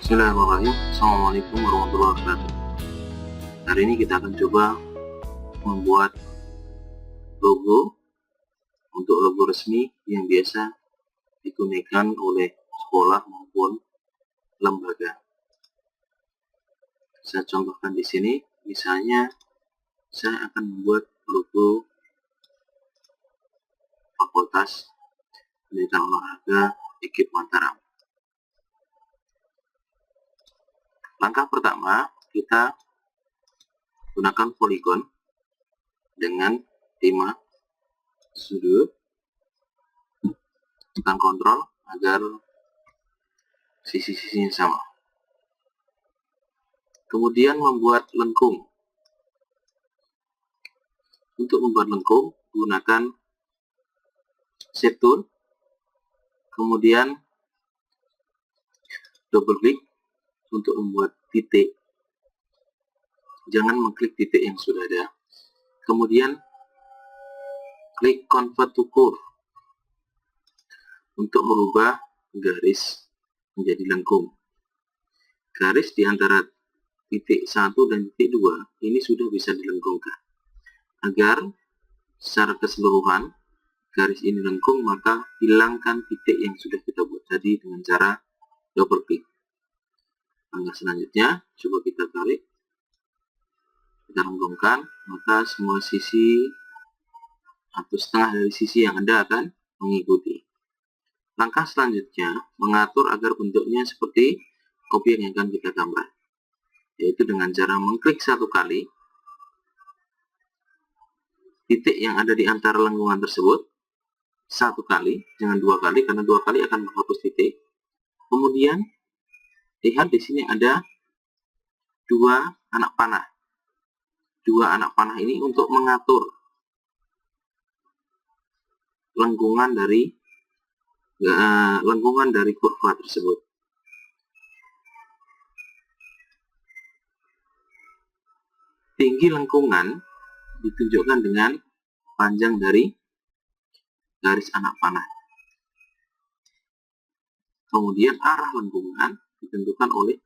Bismillahirrahmanirrahim. Assalamualaikum warahmatullahi wabarakatuh. Hari ini kita akan coba membuat logo untuk logo resmi yang biasa digunakan oleh sekolah maupun lembaga. Saya contohkan di sini, misalnya saya akan membuat logo Fakultas Pendidikan Olahraga IKIP Mataram. Langkah pertama, kita gunakan poligon dengan 5 sudut. Tekan kontrol agar sisi-sisinya sama. Kemudian membuat lengkung. Untuk membuat lengkung, gunakan shape tool, kemudian double klik untuk membuat titik. Jangan mengklik titik yang sudah ada. Kemudian klik convert to curve untuk merubah garis menjadi lengkung. Garis di antara titik 1 dan titik 2 ini sudah bisa dilengkungkan. Agar secara keseluruhan garis ini lengkung, maka hilangkan titik yang sudah kita buat tadi dengan cara double klik. Langkah selanjutnya, coba kita tarik, kita lengkungkan, maka semua sisi atau setengah dari sisi yang ada akan mengikuti. Langkah selanjutnya, mengatur agar bentuknya seperti objek yang akan kita gambar, yaitu dengan cara mengklik satu kali titik yang ada di antara lengkungan tersebut, satu kali, jangan 2 kali, karena 2 kali akan menghapus titik. Kemudian lihat di sini ada 2 anak panah. 2 anak panah ini untuk mengatur lengkungan dari kurva tersebut. Tinggi lengkungan ditunjukkan dengan panjang dari garis anak panah. Kemudian arah lengkungan ditentukan oleh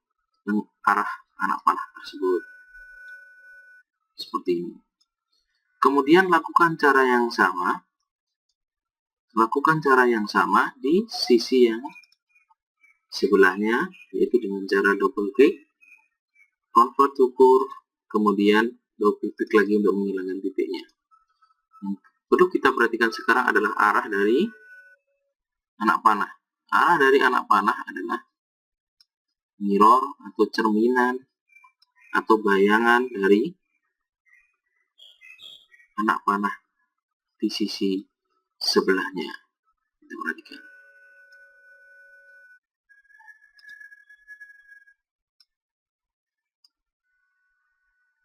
arah anak panah tersebut. Seperti ini. Kemudian lakukan cara yang sama di sisi yang sebelahnya, yaitu dengan cara double klik, convert to curve, kemudian double klik lagi untuk menghilangkan titiknya. Perlu kita perhatikan sekarang adalah arah dari anak panah. Arah dari anak panah adalah mirror atau cerminan atau bayangan dari anak panah di sisi sebelahnya. Kita perhatikan.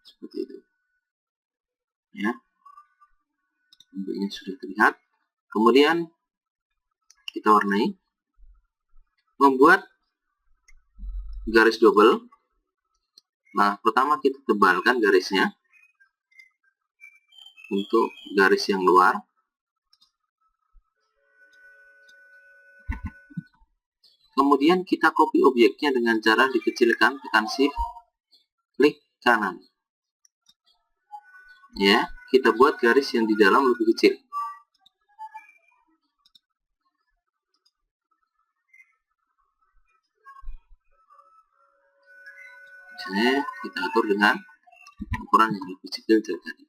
Seperti itu. Ya. Bentuknya sudah terlihat. Kemudian kita warnai. Membuat garis double. Nah, pertama kita tebalkan garisnya untuk garis yang luar. Kemudian kita copy objeknya dengan cara dikecilkan, tekan shift, klik kanan. Ya, kita buat garis yang di dalam lebih kecil. Misalnya kita atur dengan ukuran yang lebih kecil dari tadi.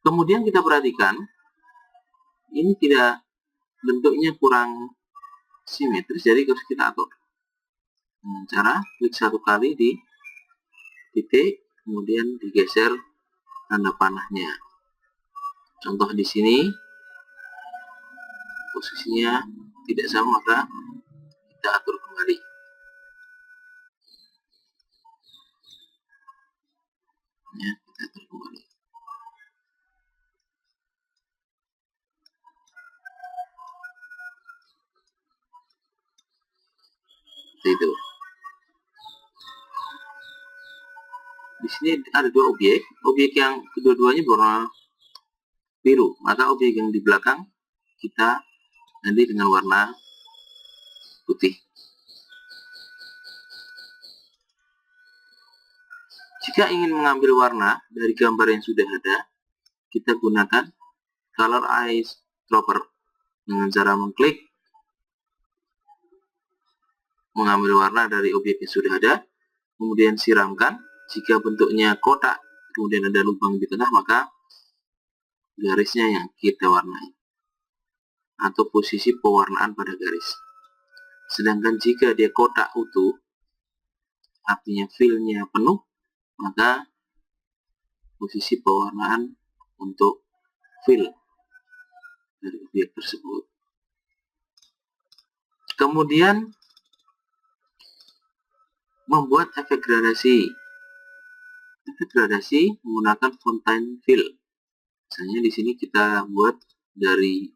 Kemudian kita perhatikan, ini tidak, bentuknya kurang simetris, jadi harus kita atur dengan cara klik satu kali di titik, kemudian digeser tanda panahnya. Contoh di sini posisinya tidak sama, maka kita atur kembali. Ya, kita atur kembali. Seperti itu. Di sini ada 2 objek. Objek yang kedua-duanya berwarna biru, maka objek yang di belakang kita ganti dengan warna putih. Jika ingin mengambil warna dari gambar yang sudah ada, kita gunakan Color Eyedropper dengan cara mengklik, mengambil warna dari objek yang sudah ada, kemudian siramkan. Jika bentuknya kotak, kemudian ada lubang di tengah, maka garisnya yang kita warnai, atau posisi pewarnaan pada garis. Sedangkan jika dia kotak utuh, artinya fill-nya penuh, maka posisi pewarnaan untuk fill dari objek tersebut. Kemudian membuat efek gradasi. Efek gradasi menggunakan fontaine fill. Misalnya di sini kita buat dari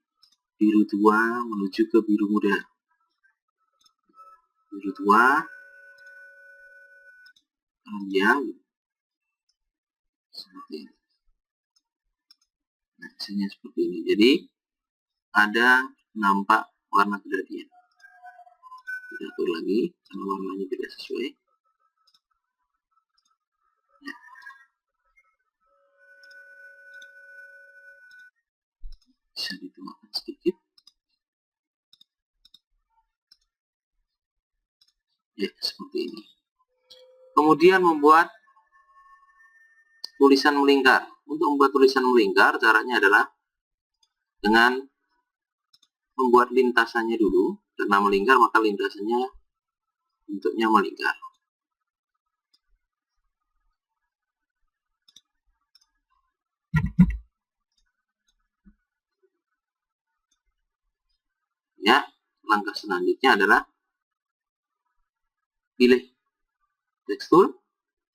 biru tua menuju ke biru muda. Biru tua, panjang, seperti ini. Nah, misalnya seperti ini. Jadi ada nampak warna gradien. Kita atur lagi karena warnanya tidak sesuai. Ya. Bisa dituangkan sedikit. Ya, seperti ini. Kemudian membuat tulisan melingkar. Untuk membuat tulisan melingkar, caranya adalah dengan membuat lintasannya dulu. Karena melingkar, maka lintasannya bentuknya melingkar. Ya, langkah selanjutnya adalah pilih tekstur,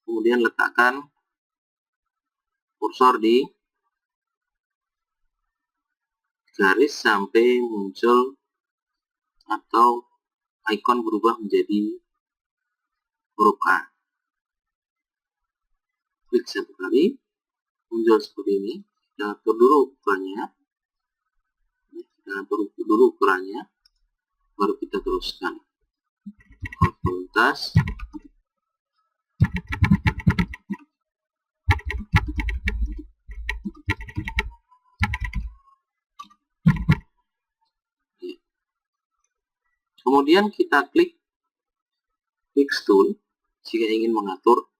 kemudian letakkan kursor di garis sampai muncul atau ikon berubah menjadi huruf A. Klik satu kali, muncul seperti ini. Kita atur dulu ukurannya. Kita atur dulu ukurannya, baru kita teruskan. Voltas. Kemudian kita klik Fix Tool jika ingin mengatur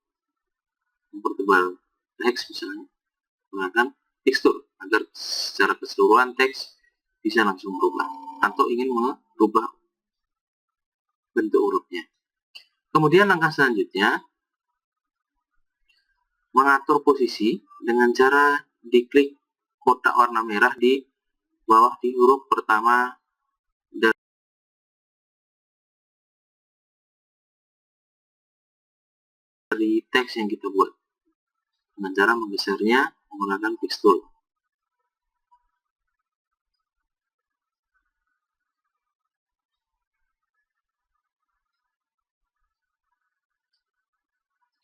mempertebal teks, misalnya gunakan Fix Tool agar secara keseluruhan teks bisa langsung berubah, atau ingin merubah bentuk hurufnya. Kemudian langkah selanjutnya mengatur posisi dengan cara diklik kotak warna merah di bawah di huruf pertama dari teks yang kita buat, dengan cara menggesernya menggunakan Fix Tool.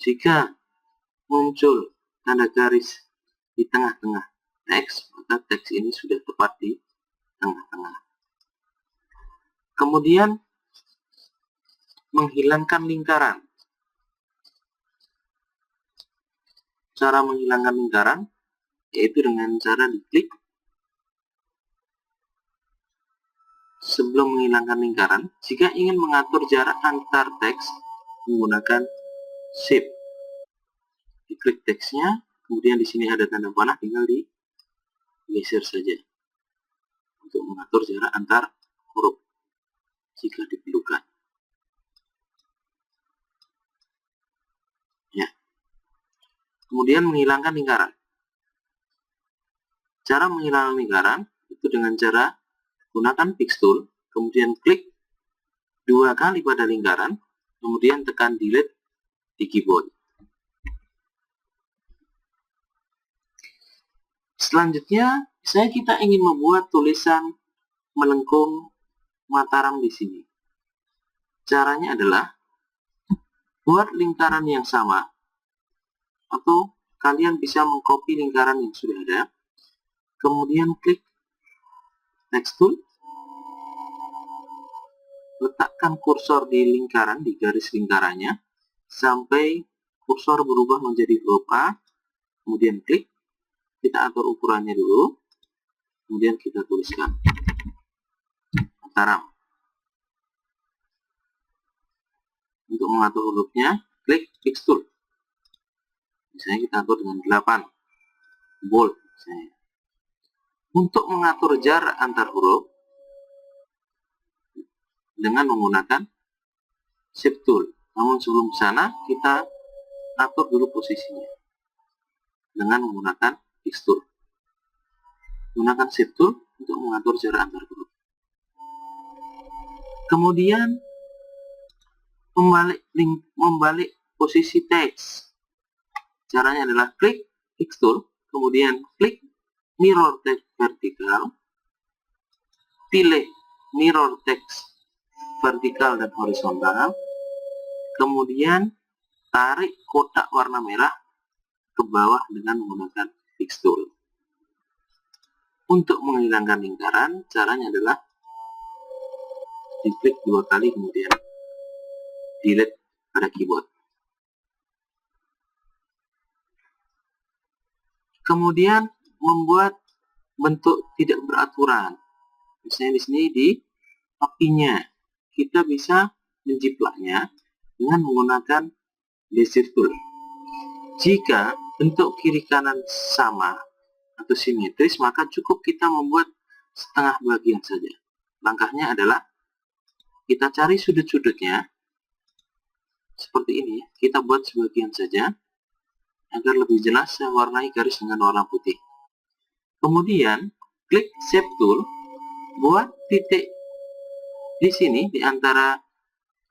Jika muncul tanda garis di tengah-tengah teks, maka teks ini sudah tepat di tengah-tengah. Kemudian menghilangkan lingkaran. Cara menghilangkan lingkaran yaitu dengan cara diklik. Sebelum menghilangkan lingkaran, jika ingin mengatur jarak antar teks menggunakan Shift, diklik teksnya, kemudian di sini ada tanda panah, tinggal digeser saja untuk mengatur jarak antar huruf jika diperlukan. Ya. Kemudian menghilangkan lingkaran. Cara menghilangkan lingkaran itu dengan cara gunakan Fix Tool, kemudian klik 2 kali pada lingkaran, kemudian tekan Delete di keyboard. Selanjutnya, misalnya kita ingin membuat tulisan melengkung Mataram di sini. Caranya adalah buat lingkaran yang sama, atau kalian bisa mengcopy lingkaran yang sudah ada, kemudian klik Text Tool, letakkan kursor di lingkaran, di garis lingkarannya, sampai kursor berubah menjadi huruf A, kemudian klik, kita atur ukurannya dulu, kemudian kita tuliskan Mataram. Untuk mengatur hurufnya, klik Fix Tool. Misalnya kita atur dengan 8, bold misalnya. Untuk mengatur jarak antar huruf dengan menggunakan Shift Tool. Namun sebelum sana kita atur dulu posisinya dengan menggunakan Fix Tool. Gunakan Shift Tool untuk mengatur jarak antar huruf. Kemudian membalik posisi teks. Caranya adalah klik Fix Tool, kemudian klik Mirror Text Vertikal, pilih Mirror Text Vertikal dan Horizontal, kemudian tarik kotak warna merah ke bawah dengan menggunakan Fix Tool. Untuk menghilangkan lingkaran, caranya adalah diklik 2 kali kemudian delete pada keyboard. Kemudian membuat bentuk tidak beraturan. Misalnya di sini di apinya, kita bisa menjiplaknya dengan menggunakan laser tool. Jika bentuk kiri kanan sama atau simetris, maka cukup kita membuat setengah bagian saja. Langkahnya adalah kita cari sudut-sudutnya seperti ini, kita buat sebagian saja agar lebih jelas saya warnai garis dengan warna putih. Kemudian klik Shape Tool, buat titik di sini di antara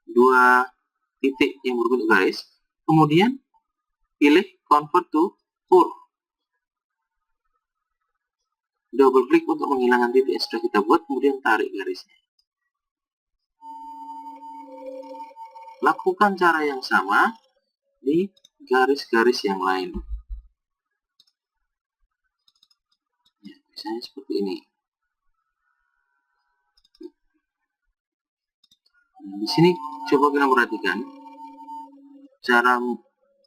dua titik yang berbentuk garis, kemudian pilih Convert to Curve. Double klik untuk menghilangkan titik yang sudah kita buat, kemudian tarik garisnya. Lakukan cara yang sama di garis-garis yang lain. Ya, misalnya seperti ini. Nah, di sini coba kita perhatikan cara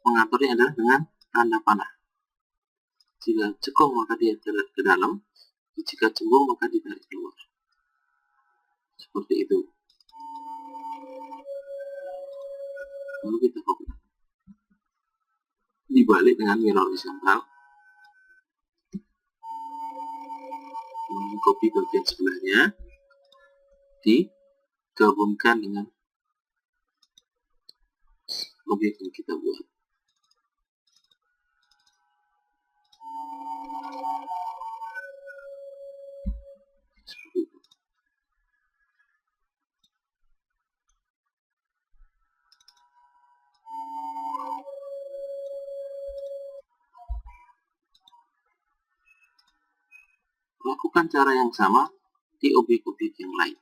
mengaturnya adalah dengan tanda panah. Jika cekung maka dia tarik ke dalam, jika cembung maka ditarik keluar. Seperti itu. Lalu kita copy. Dibalik dengan mirror horizontal. Copy bagian sebelahnya, digabungkan dengan objek yang kita buat. Seperti itu. Lakukan cara yang sama di objek-objek yang lain.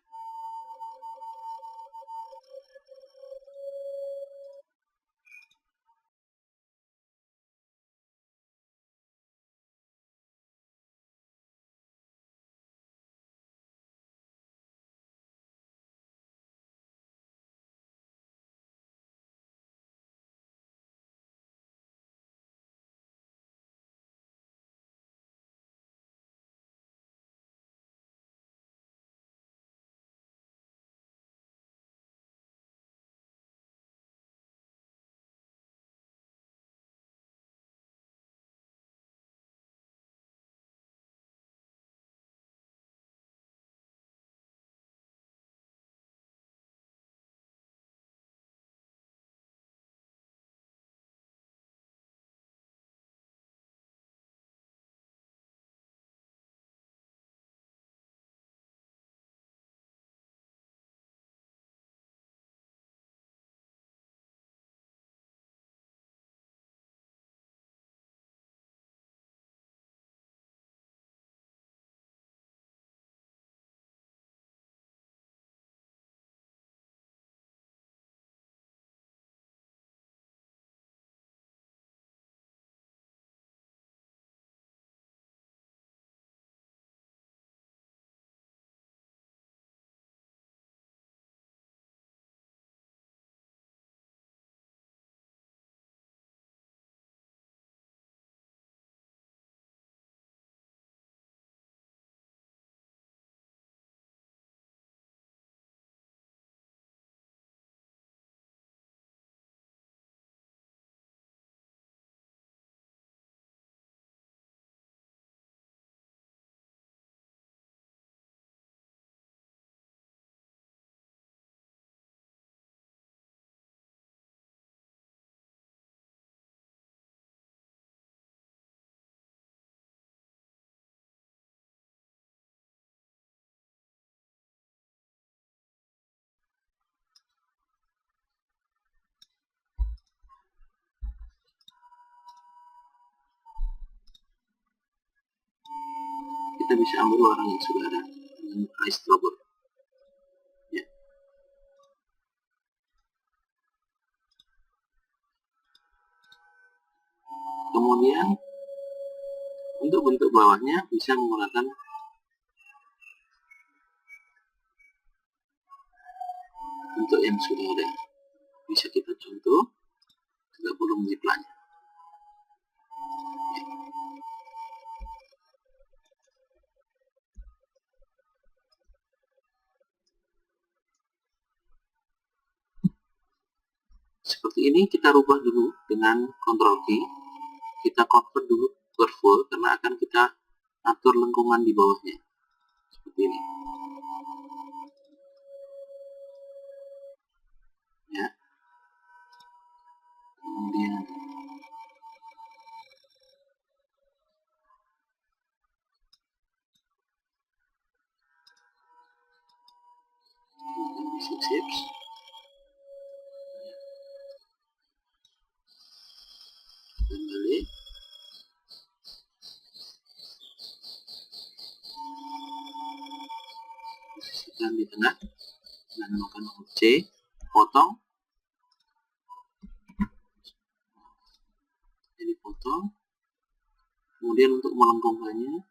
kita bisa ambil warna yang sudah ada dengan eyedropper. Ya. Kemudian untuk bentuk bawahnya bisa menggunakan bentuk yang sudah ada. Bisa kita contoh, tidak perlu menjiplaknya. Seperti ini kita rubah dulu dengan Ctrl K. Kita convert dulu curve karena akan kita atur lengkungan di bawahnya. Seperti ini. Ya. Kemudian shapes. Kembali. Posisikan di tengah dan menggunakan Huruf C, potong. Jadi potong. Kemudian untuk melengkungkannya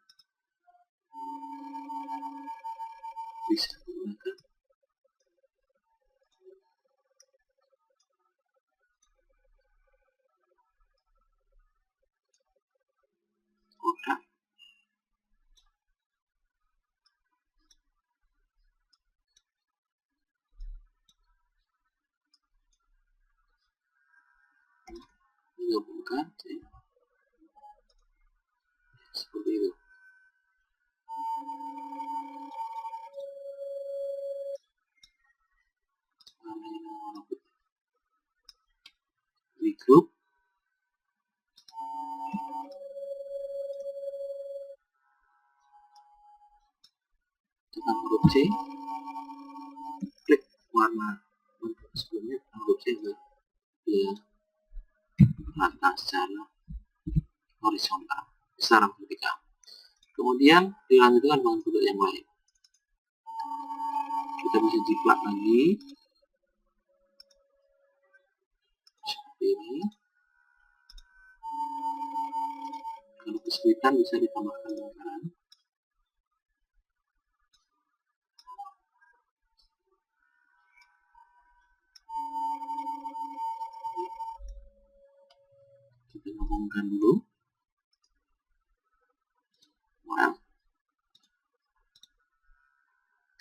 bisa menggunakan kotak. Digabungkan seperti itu. Di grup tekan huruf C, klik warna bentuk sebelumnya, huruf C agar dia rata secara horizontal, secara vertikal. Kemudian dilanjutkan dengan bentuk yang lain. Kita bisa jiplak lagi seperti ini. Kalau kesulitan bisa ditambahkan lingkaran. Kita gabungkan dulu. Well,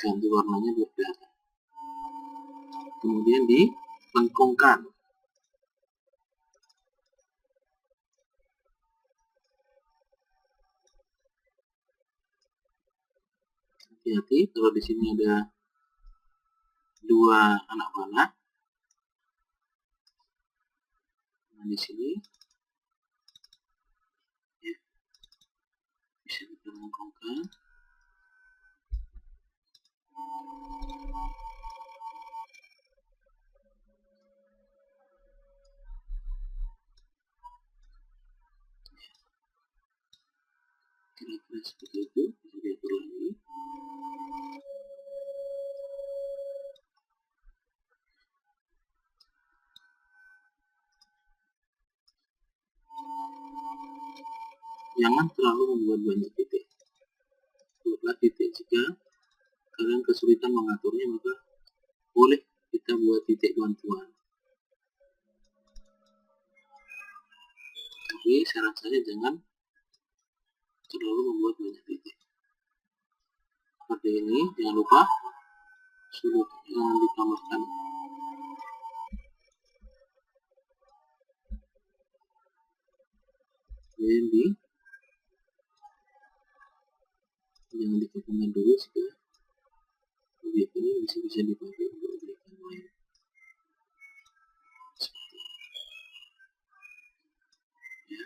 ganti warnanya biar kelihatan. Kemudian dilengkungkan. Hati-hati kalau di sini ada dua anak panah. Nah, di sini ya, bisa kita lengkungkan. Kira-kira seperti itu, bisa diatur lagi. Jangan terlalu membuat banyak titik. Buatlah titik jika kalian kesulitan mengaturnya, maka boleh kita buat titik bantuan. Tapi saran saya jangan terlalu membuat banyak titik. Seperti ini, jangan lupa sudut yang ditambahkan. Kemudian jangan digabungkan dulu jika objek ini bisa dipakai untuk objek yang lain. Seperti ini. Ya,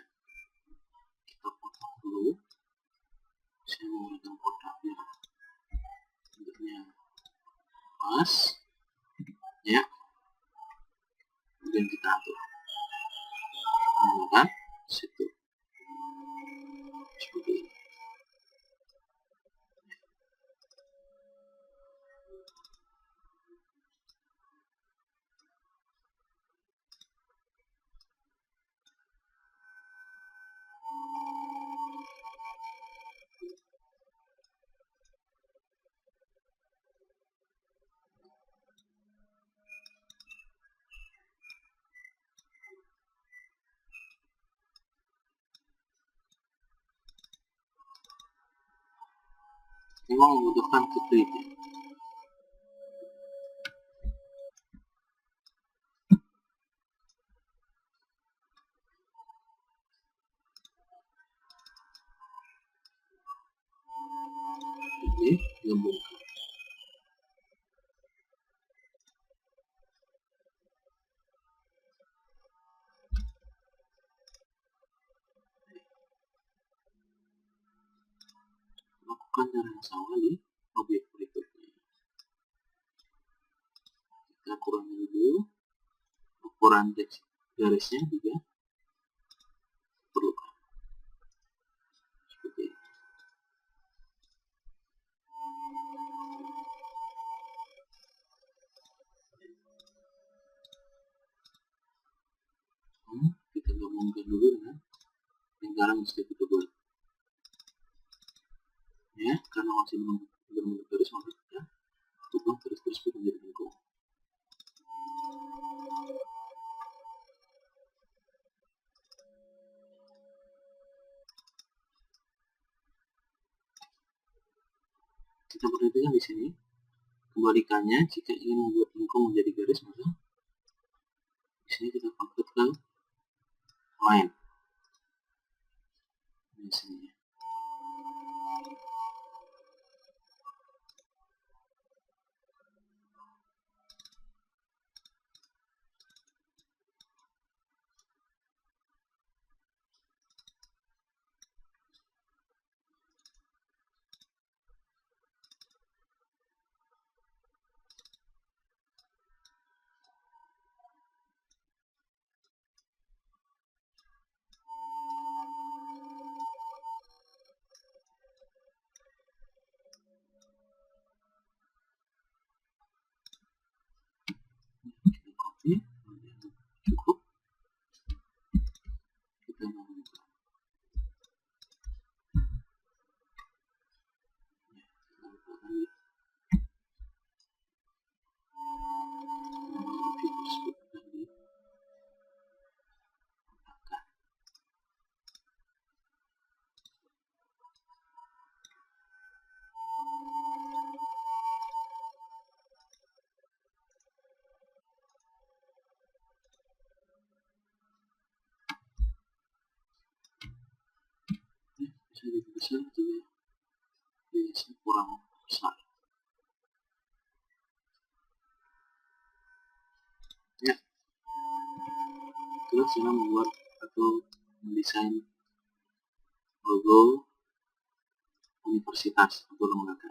kita potong dulu. Saya menggunakan kotak biar bentuknya pas. Ya, kemudian kita atur menggunakan situ seperti ini. memang membutuhkan ketelitian. Oke, gabungkan. Lakukan cara yang sama di objek berikutnya. Kita kurangi dulu ukuran teks garisnya juga perlukan. Seperti ini. Kita gabungkan dulu dengan lingkaran yang sudah kita buat. Ya, karena masih belum berbentuk garis, maka kita ubah garis tersebut menjadi lengkung. Kita perhatikan di sini, kebalikannya jika ingin membuat lengkung menjadi garis, maka di sini kita convert ke line. Di sini. Kita copy, cukup. Kita gabungkan. Bisa lebih besar juga, bisa kurang besar. Ya, itulah cara membuat atau mendesain logo universitas atau lembaga.